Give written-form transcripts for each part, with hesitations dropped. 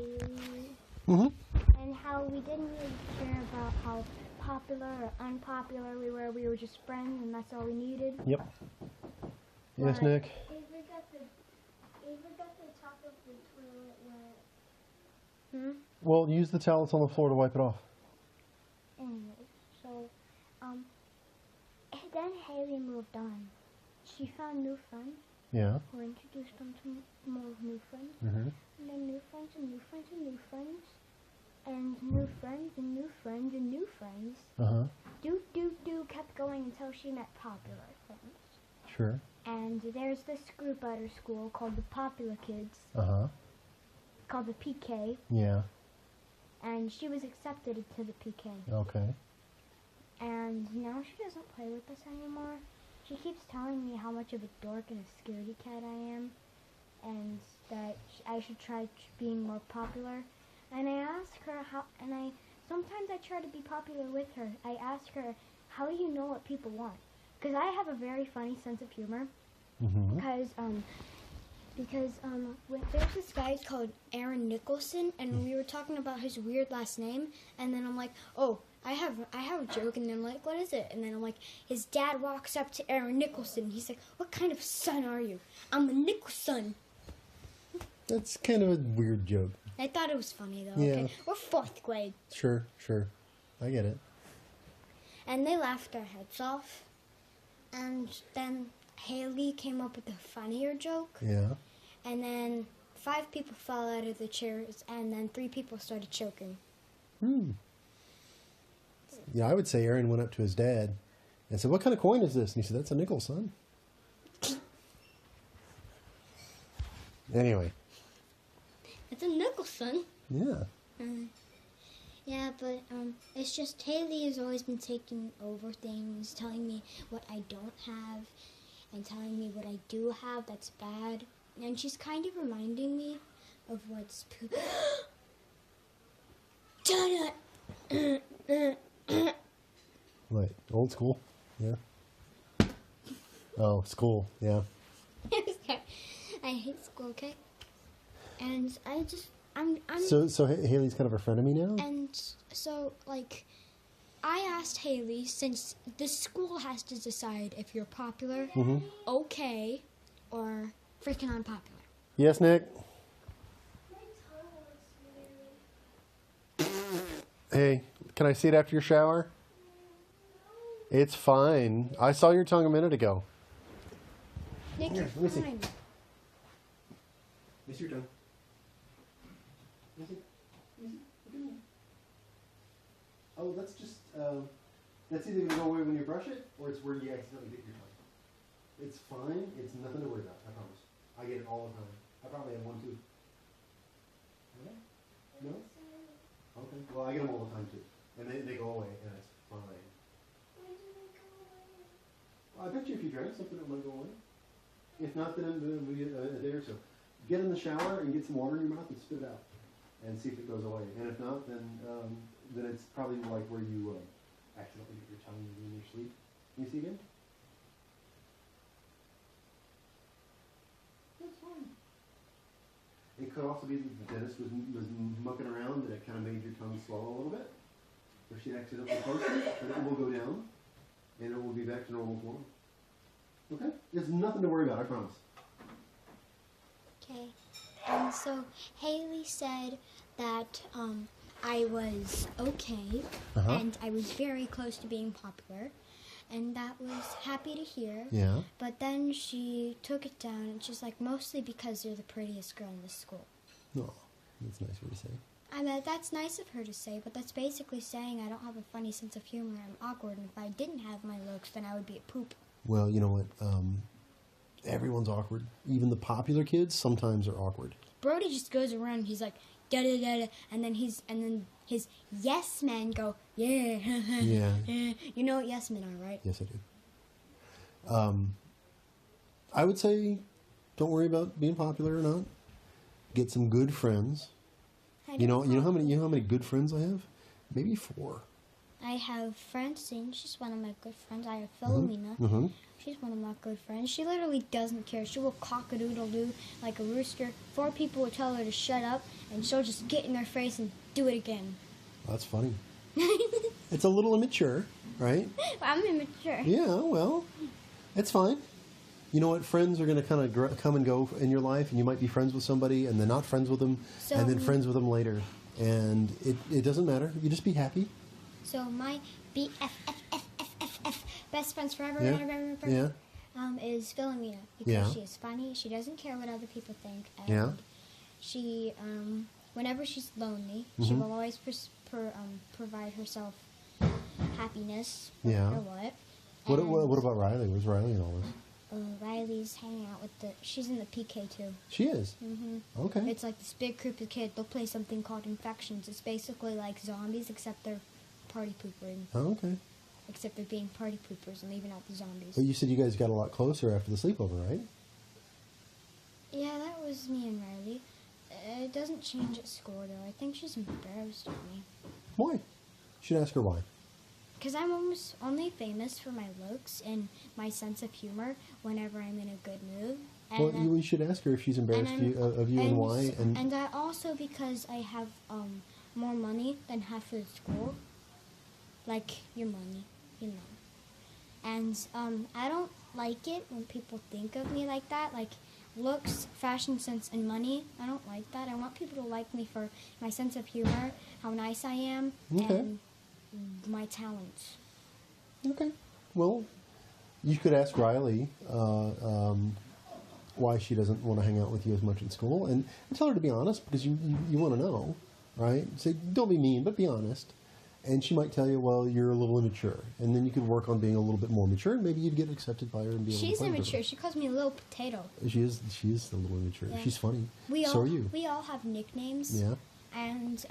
Haley. Mm-hmm. And how we didn't really care about how popular or unpopular we were. We were just friends, and that's all we needed. Yep. Yes, But Nick? Avery got the top of the toilet wet. Well, use the towel that's on the floor to wipe it off. Anyway, so, then Haley moved on. She found new friends. Yeah. Who introduced them to more new friends. Mm-hmm. And then new friends and new friends and new friends. And new friends and new friends and new friends. Uh-huh. Kept going until she met popular friends. Sure. And there's this group at her school called the Popular Kids. Uh-huh. Called the PK. Yeah. And she was accepted into the PK. Okay. And now she doesn't play with us anymore. She keeps telling me how much of a dork and a scaredy cat I am. And that I should try being more popular. And I ask her how, and sometimes I try to be popular with her. I ask her, how do you know what people want? Because I have a very funny sense of humor. Mm-hmm. Because there's this guy called Aaron Nicholson, and we were talking about his weird last name, and then I'm like, oh, I have a joke, and then I'm like, what is it? And then I'm like, his dad walks up to Aaron Nicholson. He's like, what kind of son are you? I'm the Nicholson. That's kind of a weird joke. I thought it was funny, though. Yeah. Okay, we're 4th grade. Sure. I get it. And they laughed our heads off. And then Haley came up with a funnier joke. Yeah. And then 5 people fell out of the chairs, and then 3 people started choking. Yeah, I would say Aaron went up to his dad and said, what kind of coin is this? And he said, that's a nickel, son. Anyway. It's a nickel, son. Yeah. Yeah, but it's just Haley has always been taking over things, telling me what I don't have, and telling me what I do have that's bad. And she's kind of reminding me of what's... What? Old school? Yeah. Oh, school. Yeah. I hate school, okay? And I just... I'm So Haley's kind of a friend of me now? And so, like, I asked Haley, since the school has to decide if you're popular, okay, or freaking unpopular. Yes, Nick? Hey, can I see it after your shower? It's fine. I saw your tongue a minute ago. Nick, Here, you're let me see. fine. Let me see your tongue. Oh, that's just, that's either going to go away when you brush it, or it's where you accidentally get your tongue. It's fine. It's nothing to worry about, I promise. I get it all the time. I probably have one, too. Okay? No? Okay. Well, I get them all the time, too. And they go away, and it's fine. Well, I bet you if you drank something, it might go away. If not, then we get a day or so. Get in the shower and get some water in your mouth and spit it out. And see if it goes away. And if not, then it's probably like where you accidentally get your tongue in your sleep. Can you see again? That's fine. It could also be that the dentist was mucking around and it kind of made your tongue swell a little bit. Or she accidentally closed it, but it will go down and it will be back to normal form. Okay? There's nothing to worry about, I promise. Okay. And so Haley said that I was okay, and I was very close to being popular, and that was happy to hear. Yeah. But then she took it down, and she's like, mostly because you're the prettiest girl in the school. No, that's nice of her to say. I mean, that's nice of her to say, but that's basically saying I don't have a funny sense of humor, I'm awkward, and if I didn't have my looks, then I would be a poop. Well, you know what? Everyone's awkward. Even the popular kids sometimes are awkward. Brody just goes around and he's like, da da da da, and then his yes men go, yeah, Yeah. You know what yes men are, right? Yes, I do. I would say, don't worry about being popular or not. Get some good friends. You know how many good friends I have? Maybe 4. I have Francine. She's one of my good friends. I have Philomena. Mm-hmm. She's one of my good friends. She literally doesn't care. She will cock-a-doodle-doo like a rooster. 4 people will tell her to shut up, and she'll just get in their face and do it again. That's funny. It's a little immature, right? I'm immature. Yeah, well, it's fine. You know what? Friends are going to kind of come and go in your life, and you might be friends with somebody, and then not friends with them, and then friends with them later. And it doesn't matter. You just be happy. So my BFF, best friends forever, is Philomena. Because she is funny. She doesn't care what other people think. And she, whenever she's lonely, she will always provide herself happiness, no matter what. What about Riley? Where's Riley in all this? Riley's hanging out with she's in the PK too. She is? Mm-hmm. Okay. It's like this big group of kids. They'll play something called Infections. It's basically like zombies, except they're party poopers. Oh, okay. Except they're being party poopers and leaving out the zombies. But you said you guys got a lot closer after the sleepover, right? Yeah, that was me and Riley. It doesn't change at school, though. I think she's embarrassed of me. Why? You should ask her why. Because I'm almost only famous for my looks and my sense of humor whenever I'm in a good mood. And well, you should ask her if she's embarrassed of you and why. And also because I have more money than half of the school. Like, your money, you know. And I don't like it when people think of me like that. Like, looks, fashion sense, and money. I don't like that. I want people to like me for my sense of humor, how nice I am, and my talents. Okay. Well, you could ask Riley why she doesn't want to hang out with you as much in school, and tell her to be honest, because you want to know, right? Say, don't be mean, but be honest. And she might tell you, well, you're a little immature. And then you could work on being a little bit more mature, and maybe you'd get accepted by her and be able to She's play with immature. her. She calls me a little potato. She is a little immature. Yeah. She's funny. So are you. We all have nicknames. Yeah. And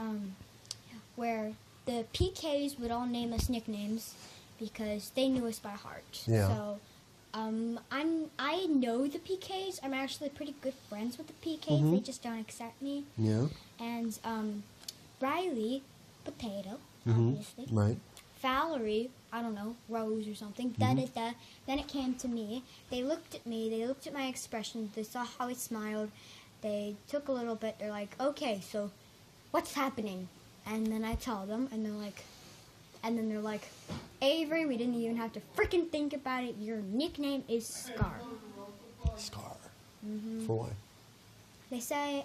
where the PKs would all name us nicknames because they knew us by heart. Yeah. So I know the PKs. I'm actually pretty good friends with the PKs. Mm-hmm. They just don't accept me. Yeah. And Riley, potato, Mm-hmm. obviously. Right. Valerie, I don't know, Rose or something. Mm-hmm. Then it came to me. They looked at me. They looked at my expression. They saw how I smiled. They took a little bit. They're like, okay, so what's happening? And then I tell them, and they're like, Avery, we didn't even have to freaking think about it. Your nickname is Scar. Scar. Mm-hmm. For why? They say,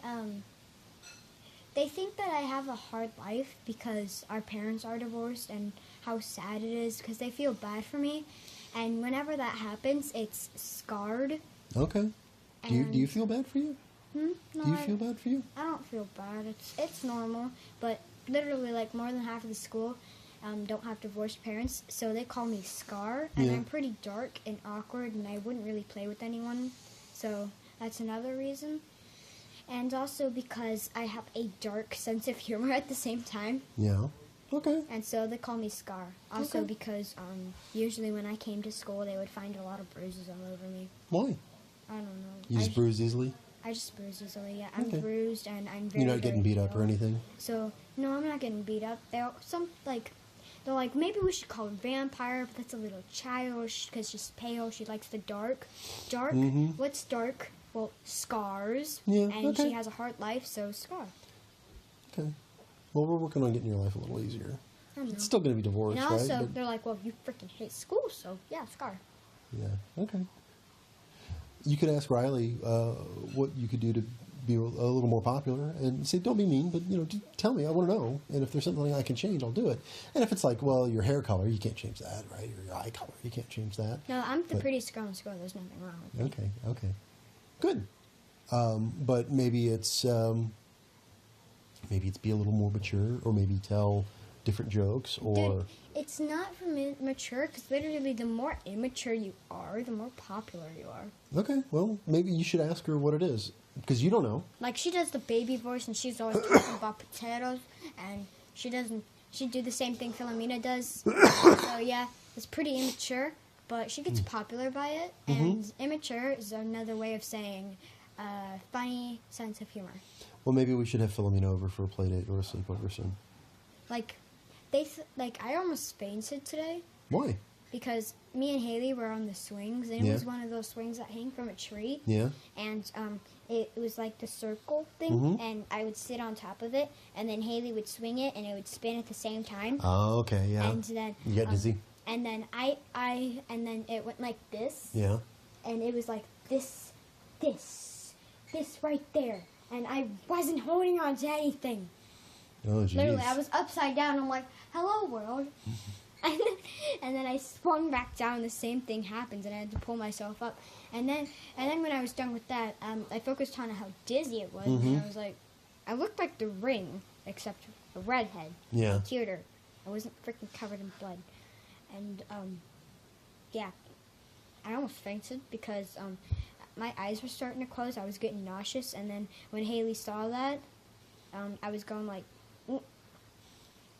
they think that I have a hard life because our parents are divorced and how sad it is because they feel bad for me. And whenever that happens, it's scarred. Okay. Do you feel bad for you? No, do you feel bad for you? I don't feel bad. It's normal. But literally, like, more than half of the school don't have divorced parents. So they call me Scar. And I'm pretty dark and awkward, and I wouldn't really play with anyone. So that's another reason. And also because I have a dark sense of humor at the same time. Yeah. Okay. And so they call me Scar. Also because usually when I came to school, they would find a lot of bruises all over me. Why? I don't know. You just bruise easily? I just bruise easily, yeah. I'm bruised and I'm very You're not getting beat up or anything? So, no, I'm not getting beat up. They're like, maybe we should call her vampire, but that's a little childish because she's pale. She likes the dark. Dark? Mm-hmm. What's dark? Well, scars. Yeah, and she has a hard life, so Scar. Okay. Well, we're working on getting your life a little easier. I know. It's still going to be divorced, and also, right? they're like, well, you freaking hate school, so yeah, Scar. Yeah, okay. You could ask Riley what you could do to be a little more popular and say, don't be mean, but, just tell me, I want to know. And if there's something I can change, I'll do it. And if it's like, well, your hair color, you can't change that, right? Or your eye color, you can't change that. No, I'm the prettiest girl in school. There's nothing wrong with me. Okay. Good. But maybe it's be a little more mature, or maybe tell different jokes, or... Dude, it's not for mature, because literally the more immature you are, the more popular you are. Okay, well, maybe you should ask her what it is, because you don't know. Like, she does the baby voice, and she's always talking about potatoes, and she do the same thing Philomena does. So, yeah, it's pretty immature, but she gets popular by it, and immature is another way of saying funny sense of humor. Well, maybe we should have Philomena over for a play date or a sleepover soon. Like, I almost fainted today Why? because me and Haley were on the swings, and it was one of those swings that hang from a tree. Yeah. And it was like the circle thing, Mhm. and I would sit on top of it, and then Haley would swing it, and it would spin at the same time. Oh, okay, yeah. And then You get dizzy? and then and then it went like this. Yeah. And it was like this right there, and I wasn't holding on to anything. Oh, jeez. Literally, I was upside down. I'm like, "Hello, world," and then I swung back down. The same thing happens, and I had to pull myself up. And then when I was done with that, I focused on how dizzy it was, and I was like, I looked like the Ring, except a redhead. Yeah. I cuter. I wasn't freaking covered in blood, and yeah, I almost fainted because my eyes were starting to close. I was getting nauseous, and then when Haley saw that, I was going like, "Ooh."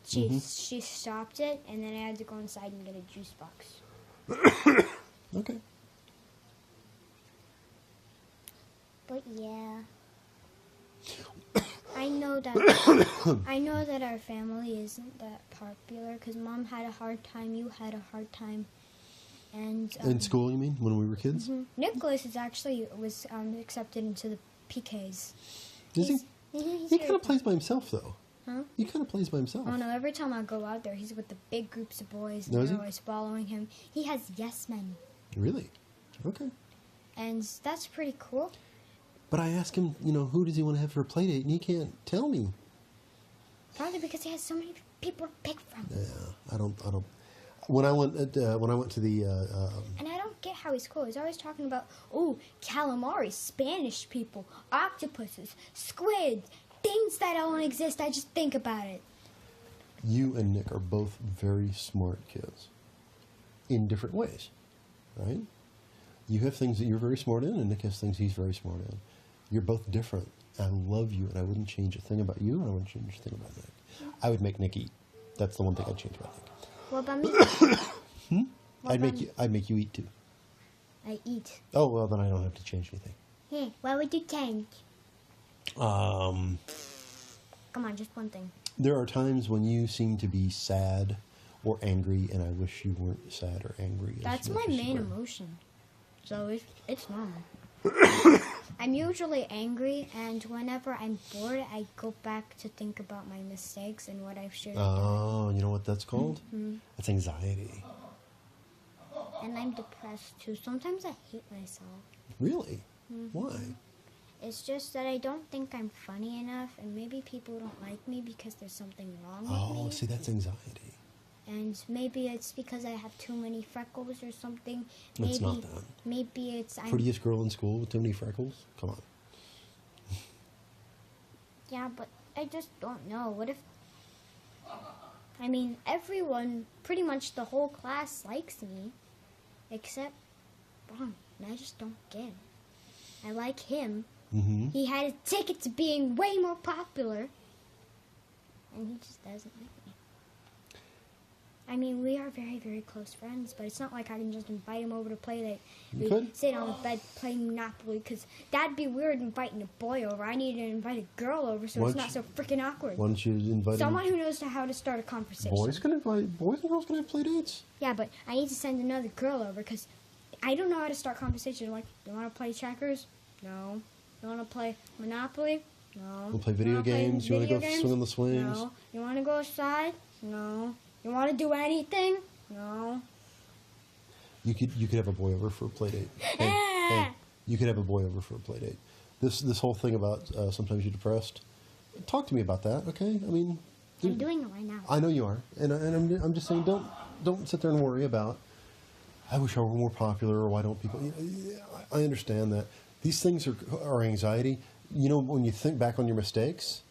She stopped it, and then I had to go inside and get a juice box. Okay. But yeah, I know that our family isn't that popular because Mom had a hard time, you had a hard time, and In school, you mean, when we were kids? Nicholas was accepted into the PKs. Is he? He's He very kind of plays by himself, though. Huh? He kind of plays by himself. Oh no! Every time I go out there, he's with the big groups of boys, and Does they're he? always following him. He has yes men, Really? Okay. and that's pretty cool. But I asked him, who does he want to have for a play date, and he can't tell me. Probably because he has so many people to pick from. Yeah, I don't. When I went to the And I don't get how he's cool. He's always talking about, calamari, Spanish people, octopuses, squids, things that don't exist. I just think about it. you and Nick are both very smart kids, in different ways, right? You have things that you're very smart in, and Nick has things he's very smart in. You're both different. I love you, and I wouldn't change a thing about you, and I wouldn't change a thing about Nick. I would make Nick eat. That's the one thing I'd change about Nick. What about me? I'd make you eat too. I eat. Oh well, then I don't have to change anything. Hey, what would you change? Um, Come on, just one thing. there are times when you seem to be sad or angry, and I wish you weren't sad or angry. That's my main emotion. So it's normal. I'm usually angry, and whenever I'm bored, I go back to think about my mistakes and what I should have done. Oh, you know what that's called? Mm-hmm. That's anxiety. And I'm depressed too. Sometimes I hate myself. Really? Mm-hmm. Why? It's just that I don't think I'm funny enough, and maybe people don't like me because there's something wrong with me. Oh, see, that's anxiety. And maybe it's because I have too many freckles or something. It's not that. Maybe it's... Prettiest girl in school with too many freckles? Come on. Yeah, but I just don't know. What if... I mean, everyone, pretty much the whole class likes me. Except Ron. And I just don't get it. I like him. Mm-hmm. He had a ticket to being way more popular. And he just doesn't like me. I mean, we are very, very close friends, but it's not like I can just invite him over to play that. You could. Sit on the bed, play Monopoly, because that'd be weird inviting a boy over. I need to invite a girl over so it's not so freaking awkward. Why don't you invite Someone who knows how to start a conversation. Boys and girls can have play dates. Yeah, but I need to send another girl over, because I don't know how to start conversation. Like, you want to play checkers? No. You want to play Monopoly? No. We'll play video games? You want to go swing on the swings? No. You want to go outside? No. You want to do anything? No. You could have a boy over for a play date. Hey, you could have a boy over for a play date. This whole thing about sometimes you're depressed. Talk to me about that, okay? I mean, I'm doing it right now. I know you are, and I'm just saying, don't sit there and worry about. I wish I were more popular, or why don't people? I understand that these things are anxiety. You know, when you think back on your mistakes,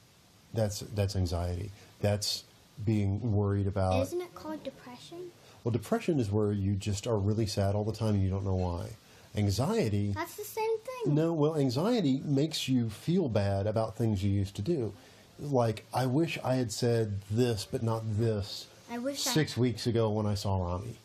that's anxiety. That's being worried about. Isn't it called depression? Well, depression is where you just are really sad all the time and you don't know why. Anxiety. That's the same thing. No, well, anxiety makes you feel bad about things you used to do. Like, I wish I had said this, but not this. I wish 6 weeks ago when I saw Rami,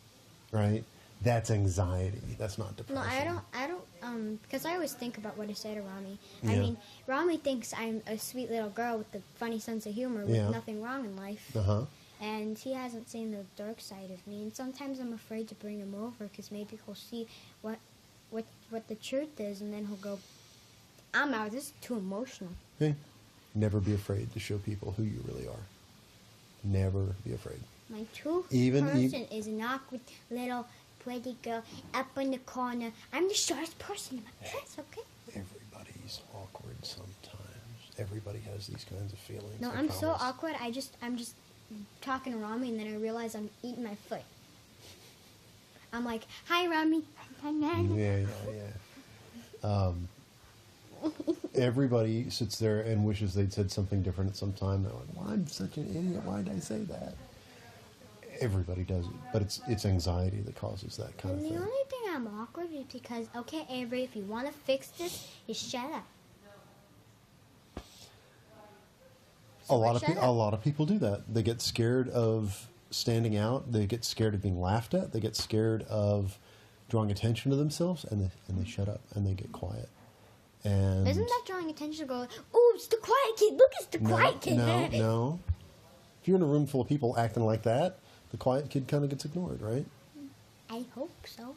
right? That's anxiety. That's not depression. No, I don't, because I always think about what I say to Rami. Yeah. I mean, Rami thinks I'm a sweet little girl with a funny sense of humor with Yeah. nothing wrong in life. Uh-huh. and he hasn't seen the dark side of me. And sometimes I'm afraid to bring him over because maybe he'll see what the truth is, and then he'll go, "I'm out. This is too emotional." Hey, never be afraid to show people who you really are. Never be afraid. My true Even person is an awkward little pretty girl up in the corner. I'm the shortest person in my class, okay? Everybody's awkward sometimes. Everybody has these kinds of feelings. No, I I'm so promise. awkward. I'm just talking to Rami, and then I realize I'm eating my foot. I'm like, "Hi, Rami." Yeah. Everybody sits there and wishes they'd said something different at some time. They're like, "Well, I'm such an idiot. Why did I say that?" Everybody does it, but it's anxiety that causes that kind And of the thing. only thing I'm awkward is because, okay, Avery, if you want to fix this, you shut up. A lot shut up. of people do that. They get scared of standing out. They get scared of being laughed at. They get scared of drawing attention to themselves, and they shut up and they get quiet. And Isn't that drawing attention to go, "Oh, it's the quiet kid. Look, it's the quiet kid." No. If you're in a room full of people acting like that, the quiet kid kind of gets ignored, right? I hope so.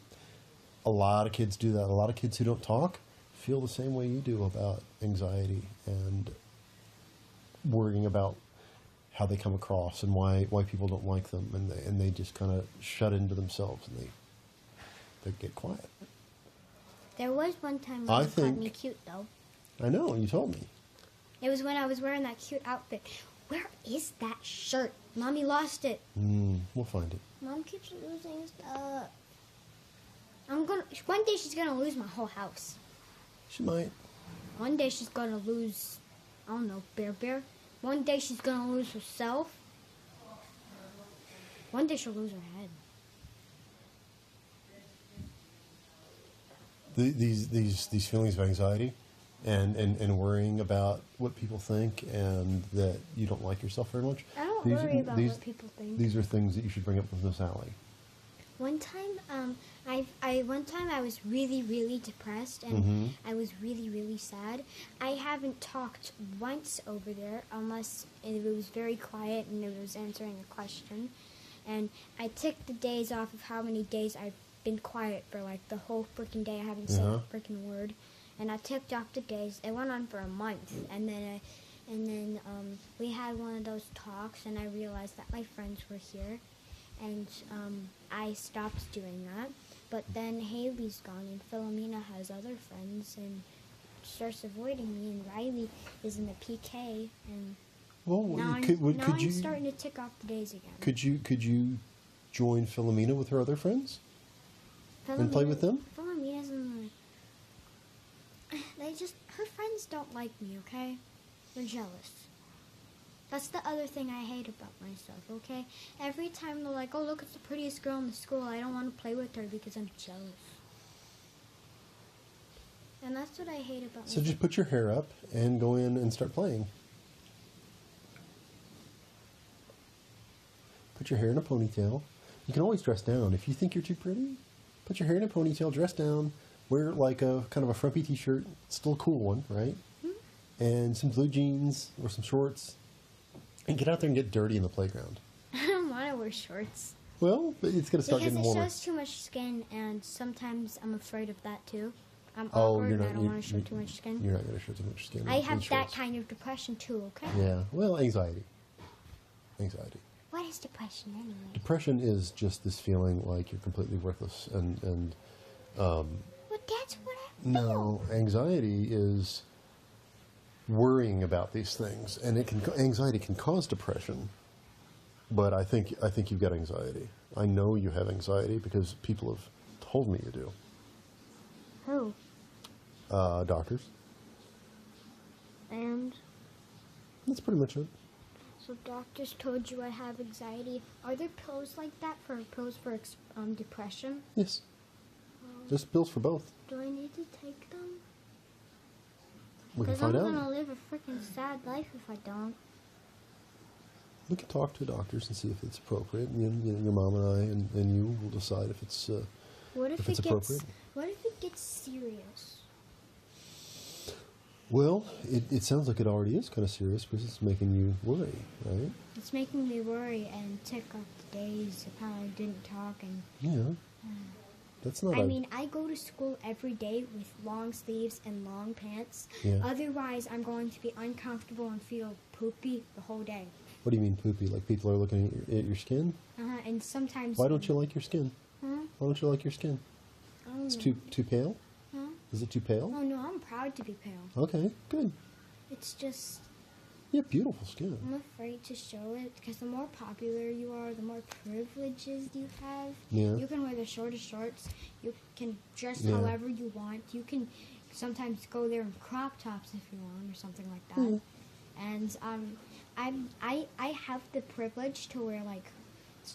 A lot of kids do that. A lot of kids who don't talk feel the same way you do about anxiety and worrying about how they come across and why people don't like them, and they just kind of shut into themselves and they get quiet. There was one time I when you think- caught me cute, though. I know, you told me. It was when I was wearing that cute outfit. Where is that shirt? Mommy lost it. We'll find it. Mom keeps losing stuff. One day she's gonna lose my whole house. She might. One day she's gonna lose, I don't know, Bear. One day she's gonna lose herself. One day she'll lose her head. These feelings of anxiety and worrying about what people think and that you don't like yourself very much. I don't worry about what people think. These are things that you should bring up with Miss Allie. One time, I was really, really depressed, and Mm-hmm. I was really, really sad. I haven't talked once over there, unless it was very quiet and it was answering a question. And I took the days off of how many days I've been quiet for, like, the whole freaking day. I haven't said a freaking word. And I took off the days. It went on for a month, and then we had one of those talks, and I realized that my friends were here. And I stopped doing that. But then Haley's gone, and Philomena has other friends, and starts avoiding me. And Riley is in the PK, and Well, now I'm starting to tick off the days again. Could you join Philomena with her other friends and play with them? Philomena's in her friends don't like me. Okay, they're jealous. That's the other thing I hate about myself, okay? Every time they're like, "Oh, look, it's the prettiest girl in the school," I don't want to play with her because I'm jealous. And that's what I hate about So myself. just put your hair up and go in and start playing. Put your hair in a ponytail. You can always dress down. If you think you're too pretty, put your hair in a ponytail, dress down, wear like a kind of a frumpy t-shirt, still a cool one, right? And some blue jeans or some shorts. And get out there and get dirty in the playground. I don't want to wear shorts. Well, it's going to start Because getting it warmer. shows too much skin, and sometimes I'm afraid of that too. I'm Oh, awkward you're and not. I don't want to show too much skin. You're not going to show too much skin. I in have that shorts. kind of depression too, okay? Yeah. Well, anxiety. What is depression anyway? Depression is just this feeling like you're completely worthless, and Well, that's what I feel. no, anxiety is worrying about these things, and anxiety can cause depression. But I think you've got anxiety. I know you have anxiety because people have told me you do. Who? Doctors. And That's pretty much it. so doctors told you I have anxiety. Are there pills like that for depression? Yes. There's pills for both. Do I need to take them? We can Because I'm find out. gonna live a freaking sad life if I don't. We can talk to doctors and see if it's appropriate. Your mom and I and you will decide if it's What if if it's it gets? appropriate. What if it gets serious? Well, it sounds like it already is kind of serious because it's making you worry, right? It's making me worry and tick off the days of how I didn't talk. And Yeah. That's not. I mean, I go to school every day with long sleeves and long pants. Yeah. Otherwise, I'm going to be uncomfortable and feel poopy the whole day. What do you mean poopy? Like people are looking at your skin? And sometimes. Why don't you like your skin? Huh? Why don't you like your skin? Oh, It's too pale? Huh? Is it too pale? Oh no, I'm proud to be pale. Okay, good. It's just You have beautiful skin. I'm afraid to show it because the more popular you are, the more privileges you have. Yeah. You can wear the shortest shorts. You can dress Yeah. however you want. You can sometimes go there in crop tops if you want or something like that. Mhm. And I have the privilege to wear like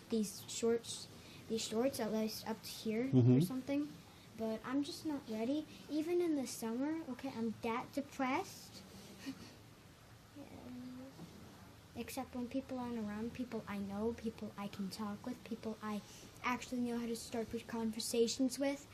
these shorts at least up to here or Mhm. something. But I'm just not ready. Even in the summer, okay, I'm that depressed. Except when people aren't around, people I know, people I can talk with, people I actually know how to start conversations with,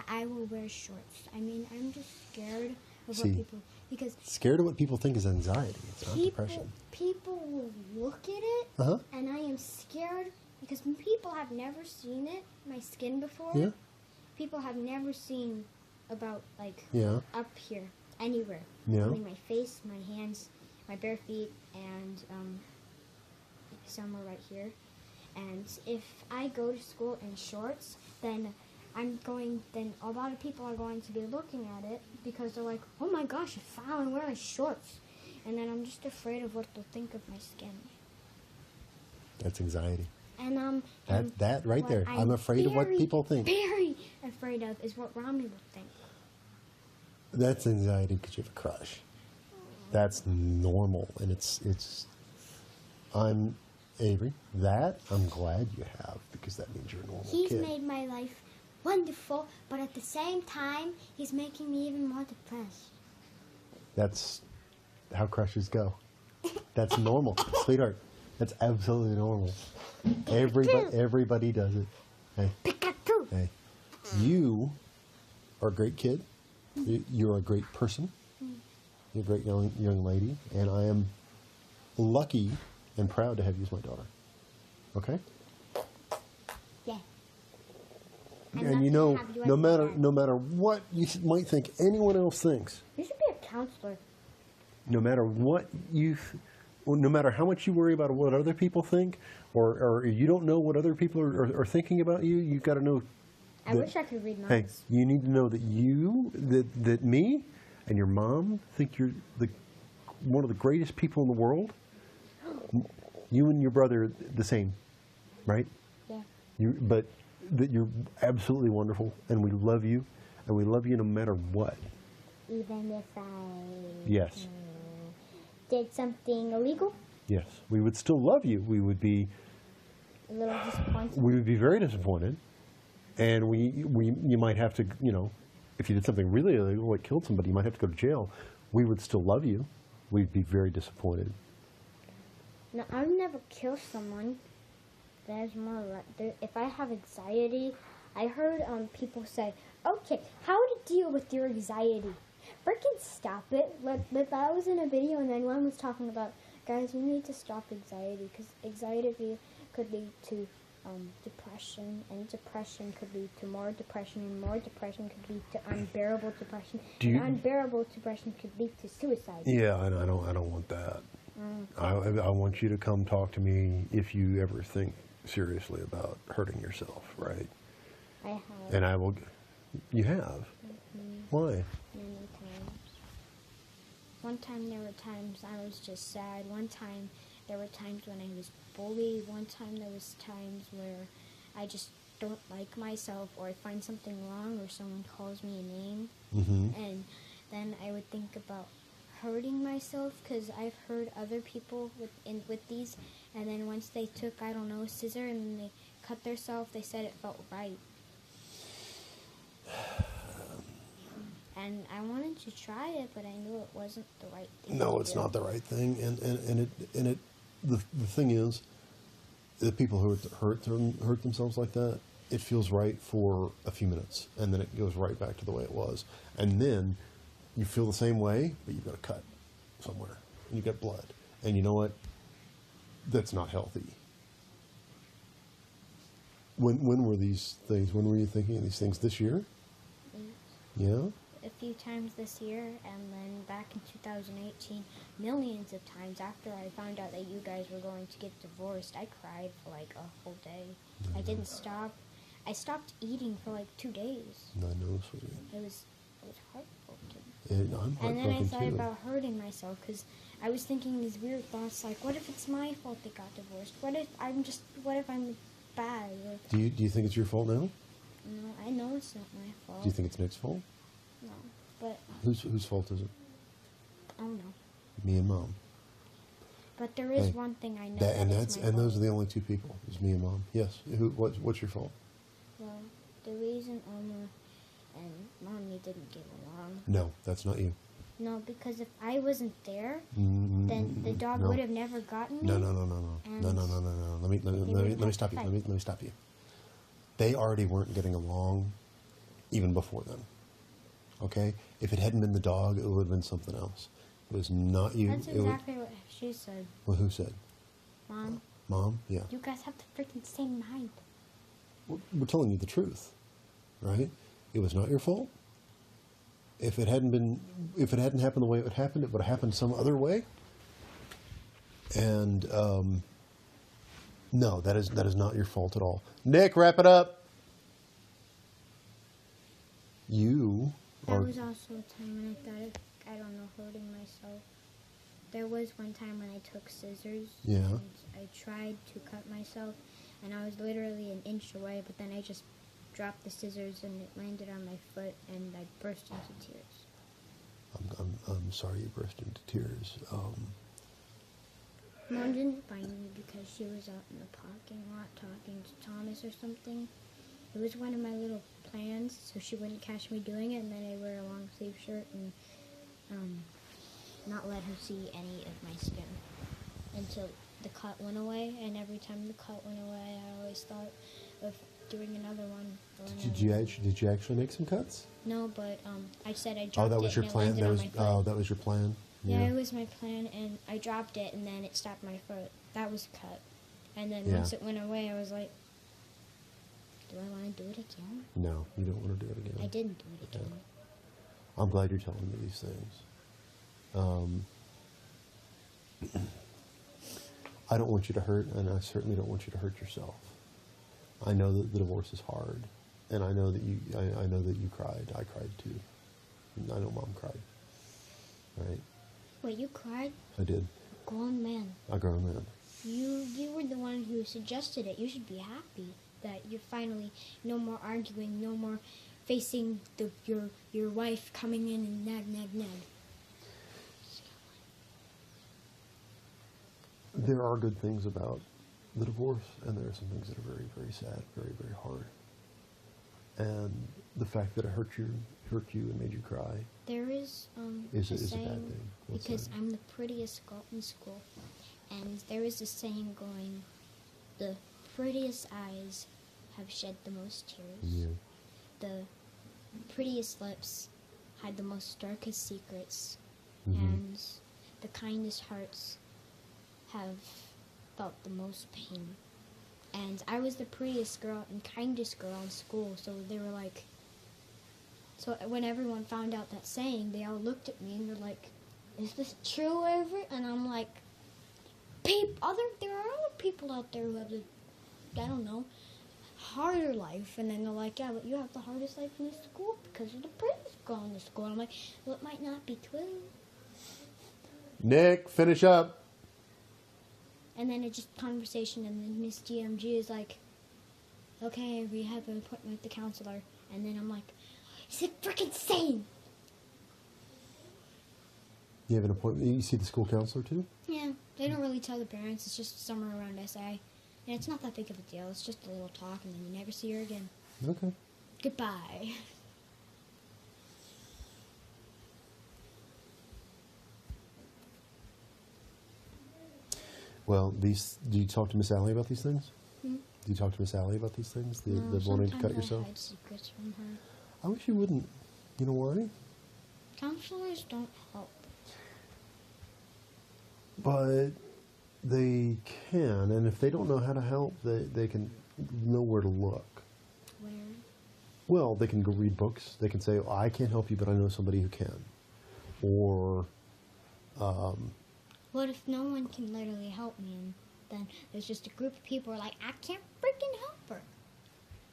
I will wear shorts. I mean, I'm just scared of See, what people, because Scared of what people think is anxiety. It's not depression. people will look at it, Uh-huh. and I am scared because people have never seen it, my skin before. Yeah. People have never seen about, like, Yeah. up here, anywhere. Yeah. Only my face, my hands, my bare feet, and somewhere right here. And if I go to school in shorts, then then a lot of people are going to be looking at it because they're like, oh my gosh, you're finally wearing shorts. And then I'm just afraid of what they'll think of my skin. That's anxiety. And That right what there. I'm afraid of what people think. Very afraid of is what Rami will think. That's anxiety because you have a crush. That's normal, and I'm Avery. That I'm glad you have because that means you're a normal He's kid. made my life wonderful, but at the same time, he's making me even more depressed. That's how crushes go. That's normal, sweetheart. That's absolutely normal. Everybody does it. Hey, Pikachu! hey, you are a great kid. You're a great person. You're a great young lady, and I am lucky and proud to have you as my daughter. Okay? Yeah. And you know, no matter what you might think anyone else thinks, You should be a counselor. no matter what no matter how much you worry about what other people think, or you don't know what other people are thinking about you, you've got to know. I wish I could read Hey, minds. you need to know that me and your mom think you're one of the greatest people in the world. You and your brother the same, right? Yeah. But that you're absolutely wonderful, and we love you, no matter what. Even if I Yes. did something illegal, Yes, we would still love you. We would be a little disappointed. very disappointed, and you might have to, if you did something really illegal, like killed somebody, you might have to go to jail. We would still love you. We'd be very disappointed. No, I would never kill someone. There's more like, if I have anxiety, I heard people say, okay, how to deal with your anxiety. Freaking stop it. Like I was in a video and then one was talking about, guys, we need to stop anxiety because anxiety could lead to depression, and depression could lead to more depression, and more depression could lead to unbearable depression, and unbearable depression could lead to suicide. Yeah, I don't want that. I want you to come talk to me if you ever think seriously about hurting yourself, right? I have. And I will. You have. Mm-hmm. Why? Many times. One time there were times I was just sad. One time there were times when I was bullied. One time there was times where I just don't like myself, or I find something wrong, or someone calls me a name. Mm-hmm. And then I would think about hurting myself, because I've heard other people with these, and then once they took, I don't know, a scissor and they cut themselves, they said it felt right. And I wanted to try it, but I knew it wasn't the right thing. No, it's not the right thing, and the thing is, the people who hurt themselves like that, it feels right for a few minutes, and then it goes right back to the way it was, and then you feel the same way, but you've got a cut somewhere, and you got blood. And you know what? That's not healthy. When were these things? When were you thinking of these things? This year? Yeah? A few times this year, and then back in 2018, millions of times after I found out that you guys were going to get divorced. I cried for like a whole day. I didn't stop. I stopped eating for like 2 days. I know, sweetie. It was heartbroken. And I'm And then I heartbroken thought too. about hurting myself because I was thinking these weird thoughts like, what if it's my fault they got divorced? What if I'm bad? Or, Do you think it's your fault now? no, I know it's not my fault. Do you think it's Nick's fault? No, but Whose fault is it? I don't know. Me and Mom. But there is Hey, one thing I know. Those are the only two people. It's me and Mom. Yes. What's your fault? Well, the reason Omar and Mommy didn't get along. No, that's not you. No, because if I wasn't there, Mm-mm, then the dog no. would have never gotten me. No. Let me stop you. fight. Let me stop you. They already weren't getting along, even before then. Okay. If it hadn't been the dog, it would have been something else. It was not you. That's exactly what she said. Well, who said? Mom, Mom. Yeah. you guys have the freaking same mind. We're telling you the truth, right? It was not your fault. If it hadn't happened the way it would have happened some other way. And no, that is not your fault at all. Nick, wrap it up. There was also a time when I thought of, I don't know, hurting myself. There was one time when I took scissors. Yeah. And I tried to cut myself, and I was literally an inch away, but then I just dropped the scissors and it landed on my foot, and I burst into tears. I'm sorry you burst into tears. Mom didn't find me because she was out in the parking lot talking to Thomas or something. It was one of my little plans, so she wouldn't catch me doing it, and then I wear a long sleeve shirt and not let her see any of my skin until the cut went away. And every time the cut went away, I always thought of doing another one. Did you actually make some cuts? No, but I said I dropped it. Oh, that was your and it plan. landed on my foot. That was your plan. Yeah, it was my plan, and I dropped it, and then it stopped my foot. That was cut. And then Yeah. once it went away, I was like, do I want to do it again? No, you don't want to do it again. I didn't do it again. I'm glad you're telling me these things. I don't want you to hurt, and I certainly don't want you to hurt yourself. I know that the divorce is hard, and I know that you cried. I cried too. I know Mom cried. Right? Wait, you cried? I did. Grown man. A grown man. You were the one who suggested it. You should be happy that you're finally no more arguing, no more facing your wife coming in and nag. There are good things about the divorce, and there are some things that are very, very sad, very, very hard. And the fact that it hurt you and made you cry There is is a a bad saying, thing. What's because that? I'm the prettiest girl in school, and there is a saying going, the prettiest eyes have shed the most tears. Yeah. The prettiest lips hide the most darkest secrets, Mhm. and the kindest hearts have felt the most pain. And I was the prettiest girl and kindest girl in school, so they were like, so when everyone found out that saying, they all looked at me and they're like, is this true, Avery? And I'm like, there are other people out there who have the, I don't know, harder life. And then they're like, yeah, but you have the hardest life in the school because you're the prettiest girl in the school. I'm like, well, it might not be true. Nick, finish up. And then it's just conversation, and then Miss GMG is like, okay, we have an appointment with the counselor. And then I'm like, is it freaking sane? You have an appointment. You see the school counselor too? Yeah, they don't really tell the parents. It's just somewhere around SA. And it's not that big of a deal. It's just a little talk, and then you never see her again. Okay. Goodbye. Well, do you talk to Miss Allie about these things? Hmm? Do you talk to Miss Allie about these things? The wanting to sometimes cut I yourself? hide secrets from her. I wish you wouldn't. You know why? Counselors don't help. But they can, and if they don't know how to help, they can know where to look. Where? Well, they can go read books. They can say, oh, I can't help you, but I know somebody who can. Or, What if no one can literally help me, and then there's just a group of people who are like, I can't freaking help her.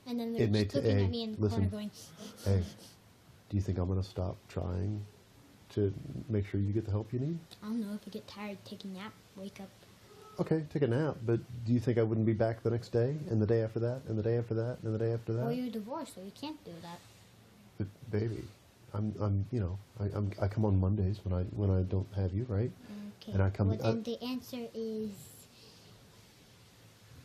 And then they're just looking at me in the corner going, hey, do you think I'm going to stop trying to make sure you get the help you need? I don't know, if you get tired, take a nap, wake up. Okay, take a nap, but do you think I wouldn't be back the next day, and the day after that, and the day after that, and the day after that? Well, you're divorced, so you can't do that. But baby, I come on Mondays when I don't have you, right? Okay. And I come. Well, then the answer is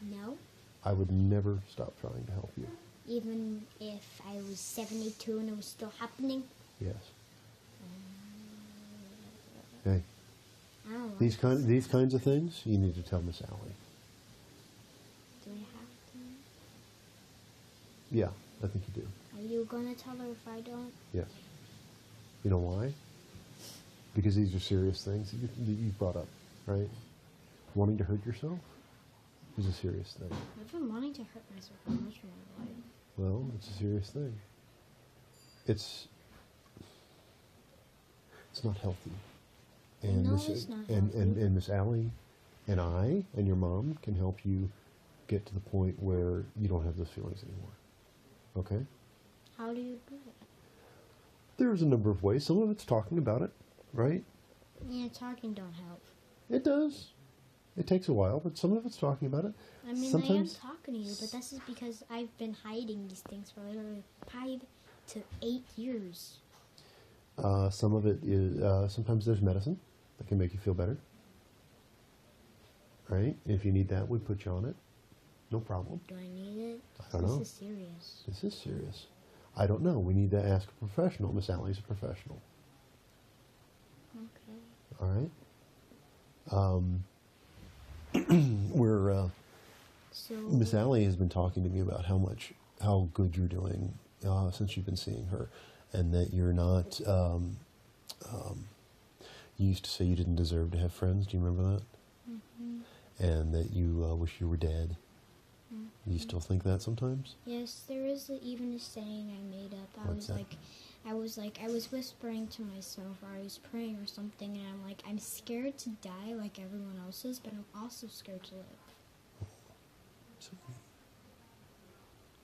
no. I would never stop trying to help you. Even if I was 72 and it was still happening? Yes. Hey, I don't know. these kinds of things, you need to tell Miss Allie. Do I have to? Yeah, I think you do. Are you going to tell her if I don't? Yes. You know why? Because these are serious things that you brought up, right? Wanting to hurt yourself is a serious thing. I've been wanting to hurt myself for much of my life. Well, it's a serious thing. It's not healthy. And No, Miss, it's not and, healthy. and Miss Allie and I and your mom can help you get to the point where you don't have those feelings anymore. Okay? How do you do that? There's a number of ways. Some of it's talking about it, right? Yeah, talking don't help. It does. It takes a while, but some of it's talking about it. I mean, Sometimes, I am talking to you, but this is because I've been hiding these things for literally 5 to 8 years. some of it is, sometimes there's medicine that can make you feel better. Right? If you need that, we put you on it. No problem. Do I need it? I don't know. This is serious. This is serious. I don't know. We need to ask a professional. Miss Allie's a professional. Okay. All right? We're, So Miss Allie has been talking to me about how good you're doing since you've been seeing her, and that you're not. You used to say you didn't deserve to have friends. Do you remember that? Mm-hmm. And that you wish you were dead. Mm-hmm. You still think that sometimes? Yes, there is even a saying I made up. What's that? I was whispering to myself, or I was praying or something, and I'm like, I'm scared to die like everyone else is, but I'm also scared to live. So,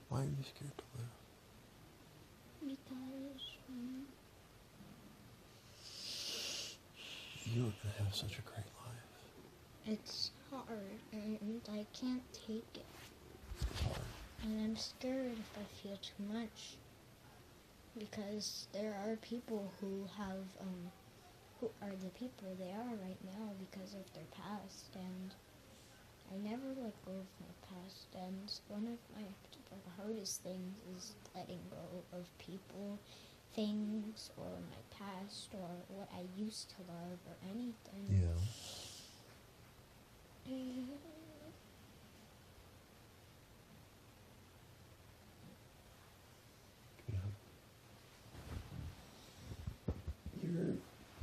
why are you scared to live? Because You're going to have such a great life. it's hard, and I can't take it. It's hard. And I'm scared if I feel too much. Because there are people who have, who are the people they are right now because of their past, and I never let go of my past, and one of my hardest things is letting go of people, things, or my past, or what I used to love, or anything. Yeah.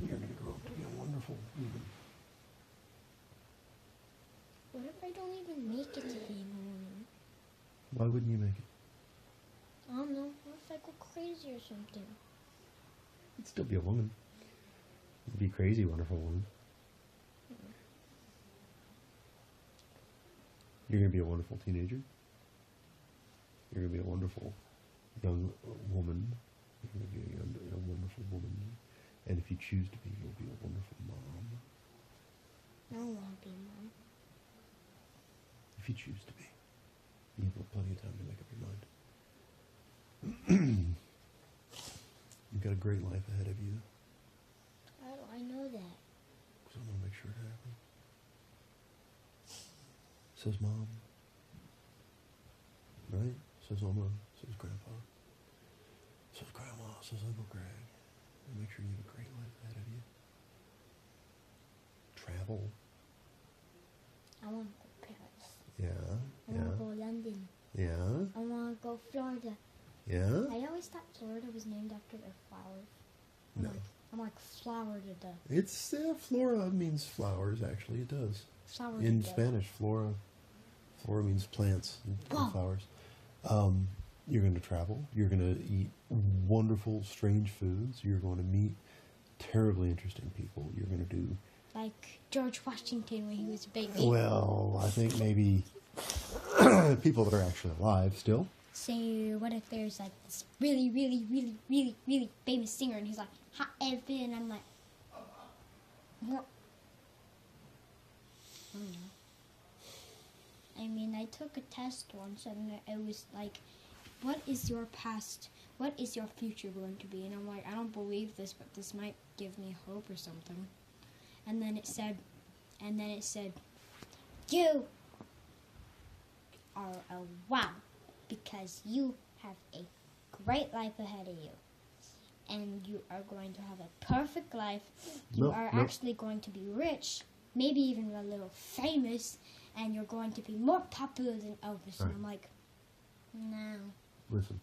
You're going to grow up to be a wonderful human. What if I don't even make it to being a woman? Why wouldn't you make it? I don't know. What if I go crazy or something? You'd still be a woman. You'd be a crazy, wonderful woman. You're going to be a wonderful teenager. You're going to be a wonderful young woman. You're going to be a wonderful woman. And if you choose to be, you'll be a wonderful mom. I don't want to be a mom. If you choose to be. You've got plenty of time to make up your mind. You've got a great life ahead of you. How do I know that? So I'm going to make sure it happens. Says Mom. Right? Says Oma. Says Grandpa. Says Grandma. Says Uncle Greg. And make sure you have a great life ahead of you. Travel. I want to go Paris. Yeah. I want to go London. Yeah. I want to go Florida. Yeah. I always thought Florida was named after their flowers. I'm No. like, I'm like flower to death. It's flora means flowers. Actually, it does. Flower In to death. Spanish, flora means plants and Whoa. flowers. You're going to travel. You're going to eat wonderful, strange foods. You're going to meet terribly interesting people. You're going to do... Like George Washington when he was a baby. Well, I think maybe people that are actually alive still. So what if there's like this really, really, really, really, really famous singer and he's like, "Hi, Avery," and I'm like, what? I don't know. I mean, I took a test once and it was like, what is your past, what is your future going to be? And I'm like, I don't believe this, but this might give me hope or something. And then it said, you are a wow, because you have a great life ahead of you. And you are going to have a perfect life. You are actually going to be rich, maybe even a little famous, and you're going to be more popular than Elvis. And I'm like, no. Listen,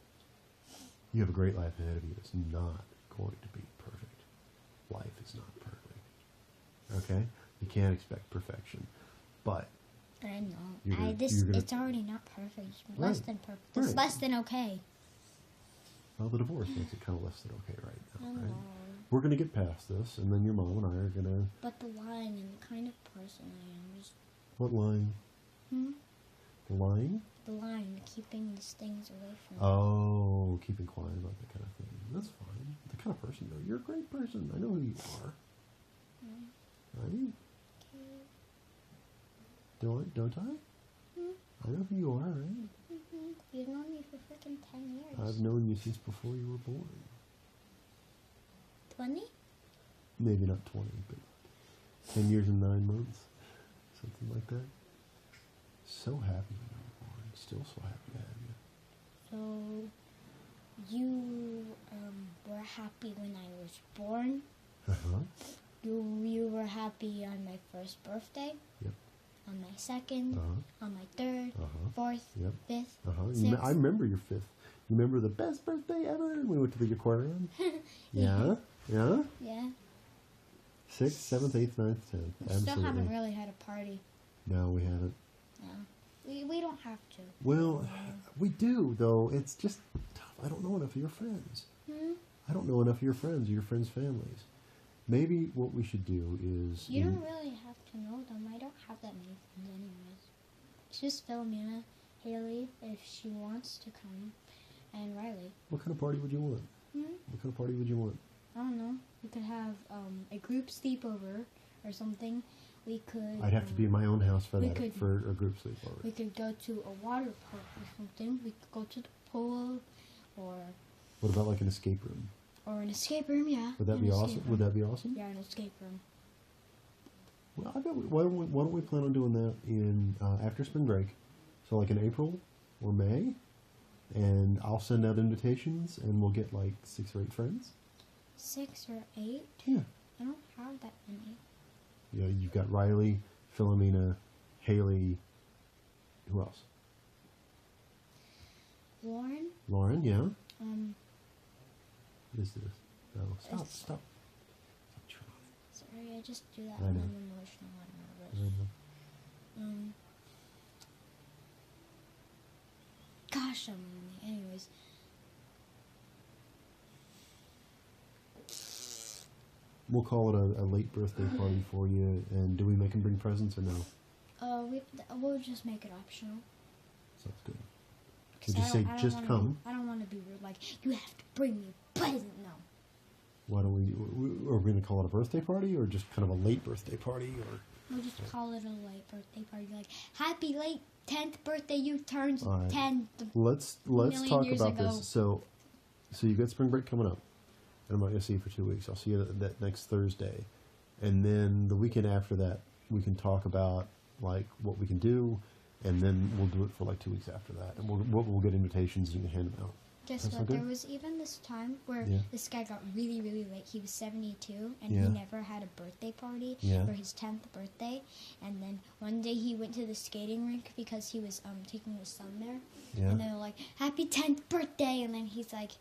you have a great life ahead of you. It's not going to be perfect. Life is not perfect. Okay? You can't expect perfection. But I know. You're gonna- It's already not perfect. It's less Right. than perfect. It's Right. less than okay. well, the divorce makes it kind of less than okay right now, I right? know. We're going to get past this, and then your mom and I are going to... But the lying and the kind of person I am is What lying? The lying? the lying, keeping these things away from me. Oh, keeping quiet about that kind of thing. That's fine. The kind of person, though. You're a great person. I know who you are. Right? Don't I? I know who you are, right? You've known me for freaking 10 years. I've known you since before you were born. 20? Maybe not 20, but 10 years and 9 months. Something like that. So happy when you were born. Still so happy to have you. So, you were happy when I was born. Uh-huh. You were happy on my first birthday. Yep. On my second. Uh-huh. On my third. Uh-huh. Fourth. Yep. Fifth. Uh-huh. Sixth. I remember your 5th. You remember the best birthday ever? And we went to the aquarium? Yeah? Yeah? Yeah. 6th, 7th, 8th, 9th, 10th. We Absolutely. still haven't really had a party. No, we haven't. No. We don't have to. Well, we do, though. It's just tough. I don't know enough of your friends. I don't know enough of your friends or your friends' families. Maybe what we should do is... You don't really have to know them. I don't have that many friends anyways. It's just Philomena, Haley, if she wants to come, and Riley. What kind of party would you want? What kind of party would you want? I don't know. We could have a group sleepover or something. We could... I'd have to be in my own house for we that, could- for a group sleepover. We could go to a water park or something. We could go to the pool or What about like an escape room? an escape room, yeah. Would that an be escape awesome? room. Would that be awesome? Yeah, an escape room. Well, I bet why don't we plan on doing that in after spring break? So like in April or May, and I'll send out invitations, and we'll get like 6 or 8 friends. 6 or 8? Yeah. I don't have that many. You know, you've got Riley, Philomena, Haley. Who else? Lauren? Lauren, yeah. What is this? No, stop. It's- Stop trying. Sorry, I just do that I when know. I'm emotional and I nervous. know. Gosh, I'm lonely. Anyways, We'll call it a late birthday party for you. And do we make them bring presents or no? we'll just make it optional. Sounds good. 'Cause Did you I say don't- I don't just wanna come? I don't want to be rude. Like, you have to bring me a present. No. Why don't are we going to call it a birthday party or just kind of a late birthday party? Or We'll just call it a late birthday party. Like, happy late 10th birthday. You turned All right. 10. let's million talk years about ago. this. So you got spring break coming up, and I'm not going to see you for 2 weeks. I'll see you that next Thursday, and then the weekend after that, we can talk about like what we can do, and then we'll do it for like 2 weeks after that, and we'll get invitations and you can hand them out. Guess That what? sound There good? was even this time where Yeah. this guy got really, really late. He was 72, and Yeah. he never had a birthday party Yeah. for his 10th birthday. And then one day he went to the skating rink because he was taking his son there. Yeah. And they were like, "Happy 10th birthday!" And then he's like,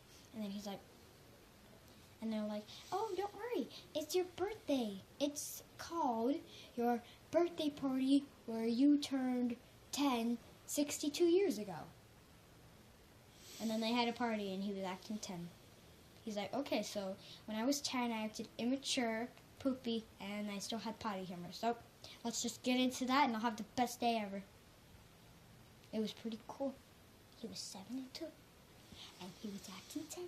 And they're like, oh, don't worry, it's your birthday. It's called your birthday party where you turned 10 62 years ago. And then they had a party and he was acting 10. He's like, okay, so when I was 10, I acted immature, poopy, and I still had potty humor. So let's just get into that and I'll have the best day ever. It was pretty cool. He was 7 and 2. And he was acting 10.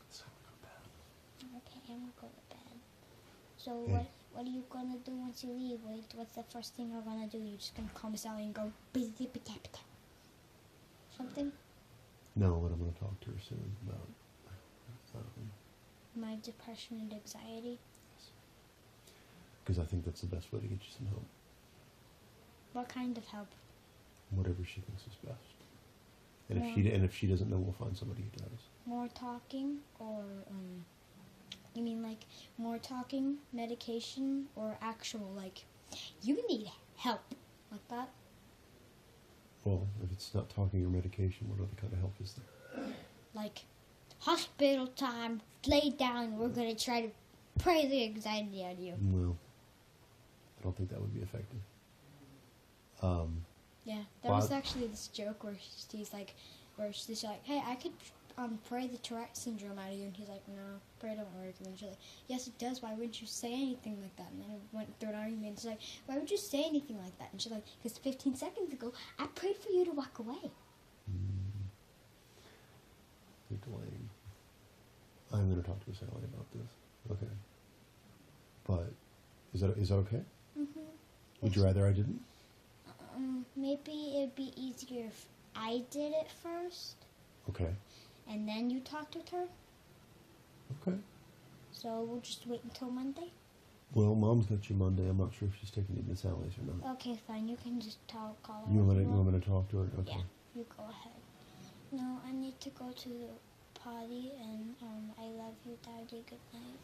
It's time to go to bed. Okay, I'm gonna go to bed. So Hey. what are you gonna do once you leave? What's the first thing you're gonna do? You're just gonna call Miss Allie and go something? No, but I'm going to talk to her soon about My depression and anxiety. because I think that's the best way to get you some help. What kind of help? Whatever she thinks is best. And Yeah. if she doesn't know, we'll find somebody who does. More talking, or you mean like more talking, medication, or actual like you need help like that? Well, if it's not talking or medication, what other kind of help is there? Like hospital time, lay down. We're gonna try to pray the anxiety out of you. Well, I don't think that would be effective. Yeah, there was Bob? actually this joke where she's like, hey, I could pray the Tourette syndrome out of you, and he's like, no, prayer don't work. And then she's like, yes, it does. Why wouldn't you say anything like that? And then it went through an argument. And she's like, why would you say anything like that? And she's like, because 15 seconds ago, I prayed for you to walk away. You're delaying. I'm going to talk to Miss Allie about this. Okay. But is that okay? Would you rather I didn't? Maybe it'd be easier if I did it first, Okay. and then you talked with her. Okay. So we'll just wait until Monday. Well, Mom's got you Monday. I'm not sure if she's taking you to Miss Allie's or not. Okay, fine. You can just call her. You if want me to talk to her? Okay. Yeah, you go ahead. No, I need to go to the potty, and I love you, Daddy. Good night.